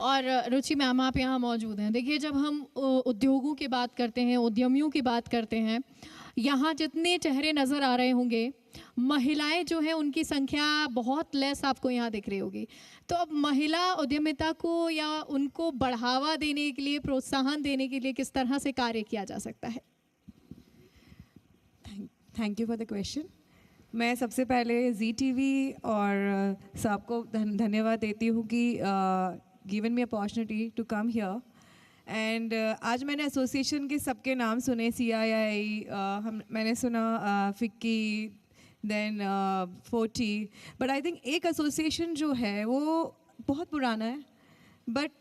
और रुचि मैम आप यहाँ मौजूद हैं। देखिए, जब हम उद्योगों की बात करते हैं, उद्यमियों की बात करते हैं, यहाँ जितने चेहरे नज़र आ रहे होंगे, महिलाएं जो हैं उनकी संख्या बहुत लेस आपको यहाँ दिख रही होगी। तो अब महिला उद्यमिता को या उनको बढ़ावा देने के लिए, प्रोत्साहन देने के लिए किस तरह से कार्य किया जा सकता है? Thank you for the question. मैं सबसे पहले ZTV और सबको धन्यवाद देती हूँ कि given me opportunity to come here. And आज मैंने एसोसिएशन के सबके नाम सुने, CII, मैंने सुना FICCI, then 40, but I think एक एसोसिएशन जो है वो बहुत पुराना है, बट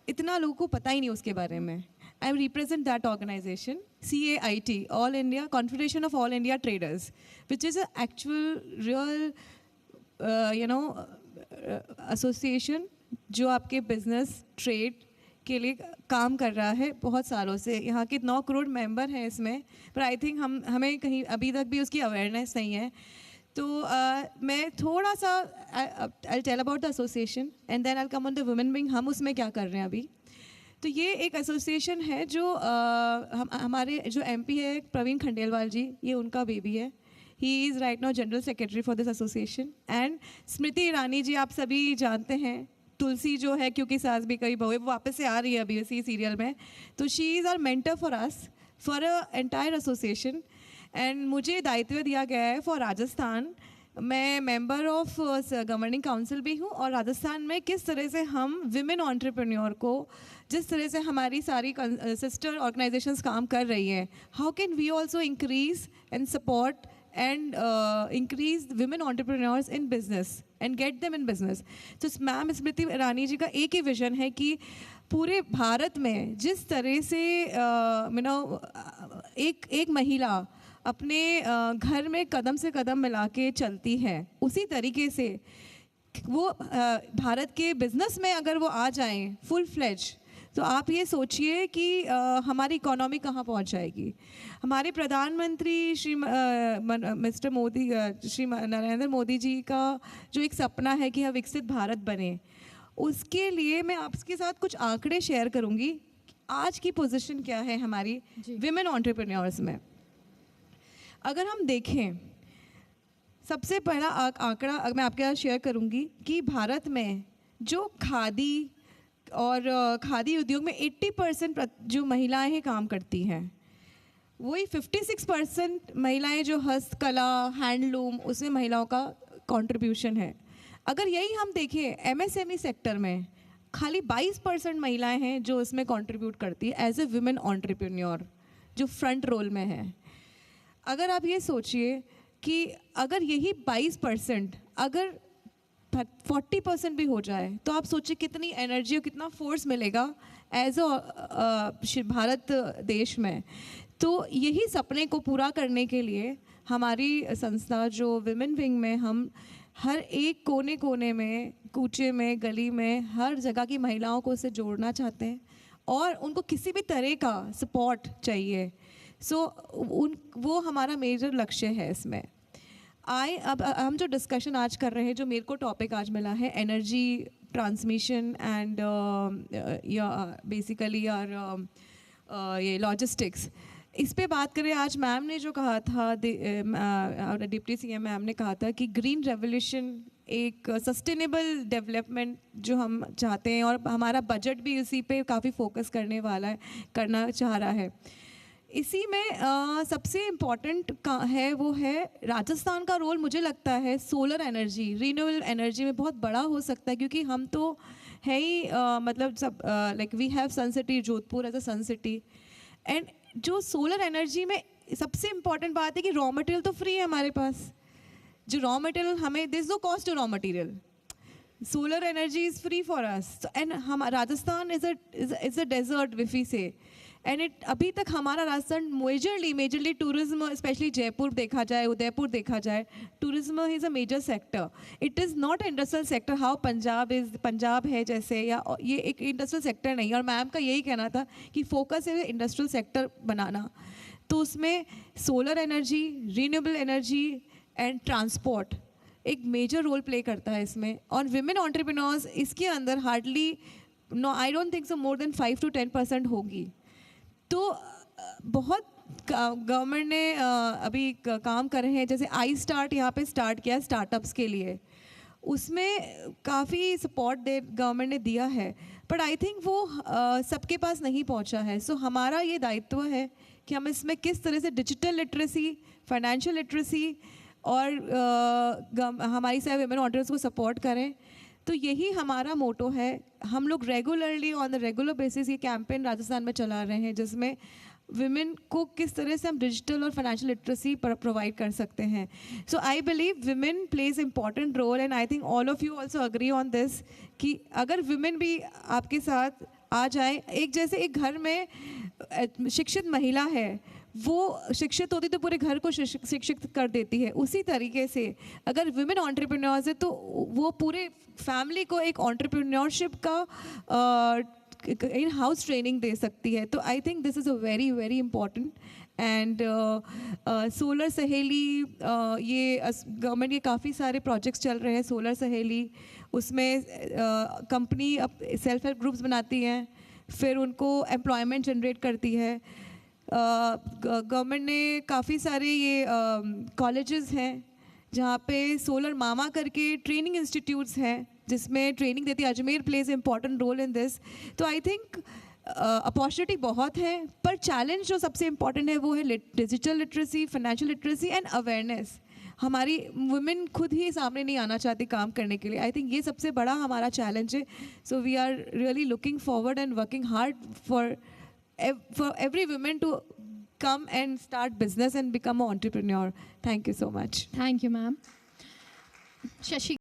इतना लोगों को पता ही नहीं उसके बारे में। I represent that organization, CAIT, All India Confederation of All India Traders, which is an actual, real, association जो आपके business trade के लिए काम कर रहा है बहुत सालों से। यहाँ के 9 करोड़ मेंबर हैं इसमें, पर आई थिंक हमें कहीं अभी तक भी उसकी अवेयरनेस नहीं है। तो मैं थोड़ा सा I'll tell about the association and then I'll come on the women wing, हम उसमें क्या कर रहे हैं अभी। तो ये एक एसोसिएशन है जो हमारे जो MP है प्रवीण खंडेलवाल जी, ये उनका बेबी है। He is right now general secretary for this association. And Smriti Irani ji आप सभी जानते हैं, तुलसी जो है क्योंकि सास भी कई बहू है, वो वापस से आ रही है अभी इसी सीरियल में। तो she is our mentor for us for a entire association. And मुझे दायित्व दिया गया है फॉर राजस्थान। मैं मेंबर ऑफ गवर्निंग काउंसिल भी हूँ, और राजस्थान में किस तरह से हम विमेन एंटरप्रेन्योर को, जिस तरह से हमारी सारी सिस्टर ऑर्गेनाइजेशंस काम कर रही हैं, how can we also increase and support and increase women entrepreneurs in business and get them in business. तो मैम स्मृति ईरानी जी का एक ही विजन है कि पूरे भारत में जिस तरह से एक महिला अपने घर में कदम से कदम मिला के चलती है, उसी तरीके से वो भारत के बिजनेस में अगर वो आ जाएं फुल फ्लेज, तो आप ये सोचिए कि हमारी इकोनॉमी कहाँ पहुँच जाएगी। हमारे प्रधानमंत्री मिस्टर मोदी, श्री नरेंद्र मोदी जी का जो एक सपना है कि हम विकसित भारत बने, उसके लिए मैं आपके साथ कुछ आंकड़े शेयर करूँगी। आज की पोजीशन क्या है हमारी विमेन एंटरप्रेन्योर्स में। अगर हम देखें, सबसे पहला आंकड़ा मैं आपके साथ शेयर करूंगी कि भारत में जो खादी और खादी उद्योग में 80% जो महिलाएं हैं काम करती हैं, वही 56% महिलाएं जो हस्तकला, हैंडलूम, उसमें महिलाओं का कंट्रीब्यूशन है। अगर यही हम देखें MSME सेक्टर में, खाली 22% महिलाएं हैं जो इसमें कंट्रीब्यूट करती है एज ए विमेन एंटरप्रेन्योर, जो फ्रंट रोल में है। अगर आप ये सोचिए कि अगर यही 22% अगर 40% भी हो जाए, तो आप सोचिए कितनी एनर्जी और कितना फोर्स मिलेगा एज अ भारत देश में। तो यही सपने को पूरा करने के लिए हमारी संस्था जो विमेन विंग में, हम हर एक कोने कोने में, कूचे में, गली में, हर जगह की महिलाओं को उससे जोड़ना चाहते हैं और उनको किसी भी तरह का सपोर्ट चाहिए। वो हमारा मेजर लक्ष्य है इसमें। अब हम जो डिस्कशन आज कर रहे हैं, जो मेरे को टॉपिक आज मिला है, एनर्जी ट्रांसमिशन एंड बेसिकली ये लॉजिस्टिक्स, इस पे बात करें। आज मैम ने जो कहा था, डिप्टी CM मैम ने कहा था कि ग्रीन रेवोल्यूशन, एक सस्टेनेबल डेवलपमेंट जो हम चाहते हैं, और हमारा बजट भी इसी पे काफ़ी फोकस करना चाह रहा है। इसी में सबसे इम्पॉर्टेंट है वो है राजस्थान का रोल। मुझे लगता है सोलर एनर्जी, रीन्यूएबल एनर्जी में बहुत बड़ा हो सकता है, क्योंकि हम तो है ही मतलब सब like we have sun city Jodhpur as a sun city. And जो सोलर एनर्जी में सबसे इम्पॉर्टेंट बात है कि रॉ मटेरियल तो फ्री है हमारे पास। जो रॉ मटेरियल हमें, this no cost to raw material, solar energy is free for us. And हम Rajasthan is a desert if we say, and अभी तक हमारा Rajasthan majorly tourism, specially Jaipur देखा जाए, उदयपुर देखा जाए, tourism is a major sector. It is not industrial sector how Punjab है जैसे, या ये एक इंडस्ट्रियल सेक्टर नहीं। और मैम का यही कहना था कि फोकस है इंडस्ट्रियल सेक्टर बनाना। तो उसमें solar energy, renewable energy and transport एक मेजर रोल प्ले करता है इसमें। और विमेन एंटरप्रेन्योर्स इसके अंदर hardly no I don't think so more than 5 to 10% होगी। तो बहुत गवर्नमेंट ने अभी काम कर रहे हैं, जैसे आई स्टार्ट यहाँ पे स्टार्ट किया स्टार्टअप्स के लिए, उसमें काफ़ी सपोर्ट गवर्नमेंट ने दिया है, बट आई थिंक वो सबके पास नहीं पहुँचा है। सो हमारा ये दायित्व है कि हम इसमें किस तरह से डिजिटल लिटरेसी, फाइनेंशियल लिटरेसी और हमारी सारे वुमेन ऑडिटर्स को सपोर्ट करें। तो यही हमारा मोटो है। हम लोग regularly on the regular basis ये कैंपेन राजस्थान में चला रहे हैं, जिसमें विमेन को किस तरह से हम डिजिटल और फाइनेंशियल लिटरेसी प्रोवाइड कर सकते हैं। So I believe women plays important role, and I think all of you also agree on this कि अगर विमेन भी आपके साथ आ जाए, एक जैसे एक घर में शिक्षित महिला है, वो शिक्षित होती तो पूरे घर को शिक्षित कर देती है, उसी तरीके से अगर विमेन एंटरप्रेन्योर्स है तो वो पूरे फैमिली को एक एंटरप्रेन्योरशिप का इन हाउस ट्रेनिंग दे सकती है। तो I think this is a very very important. And solar सहेली, ये गवर्नमेंट के काफ़ी सारे प्रोजेक्ट्स चल रहे हैं। सोलर सहेली, उसमें कंपनी सेल्फ हेल्प ग्रुप्स बनाती हैं, फिर उनको एम्प्लॉयमेंट जनरेट करती है। गवर्नमेंट ने काफ़ी सारे ये कॉलेजेस हैं जहाँ पे सोलर मामा करके ट्रेनिंग इंस्टीट्यूट्स हैं जिसमें ट्रेनिंग देती है। Ajmer plays important role in this. तो आई थिंक अपॉर्चुनिटी बहुत है, पर चैलेंज जो सबसे इम्पॉर्टेंट है वो है digital literacy, financial literacy and awareness. हमारी वुमेन खुद ही सामने नहीं आना चाहती काम करने के लिए। आई थिंक ये सबसे बड़ा हमारा चैलेंज है। So we are really looking forward and working hard for every woman to come and start business and become an entrepreneur. Thank you so much. Thank you, ma'am. Shashi.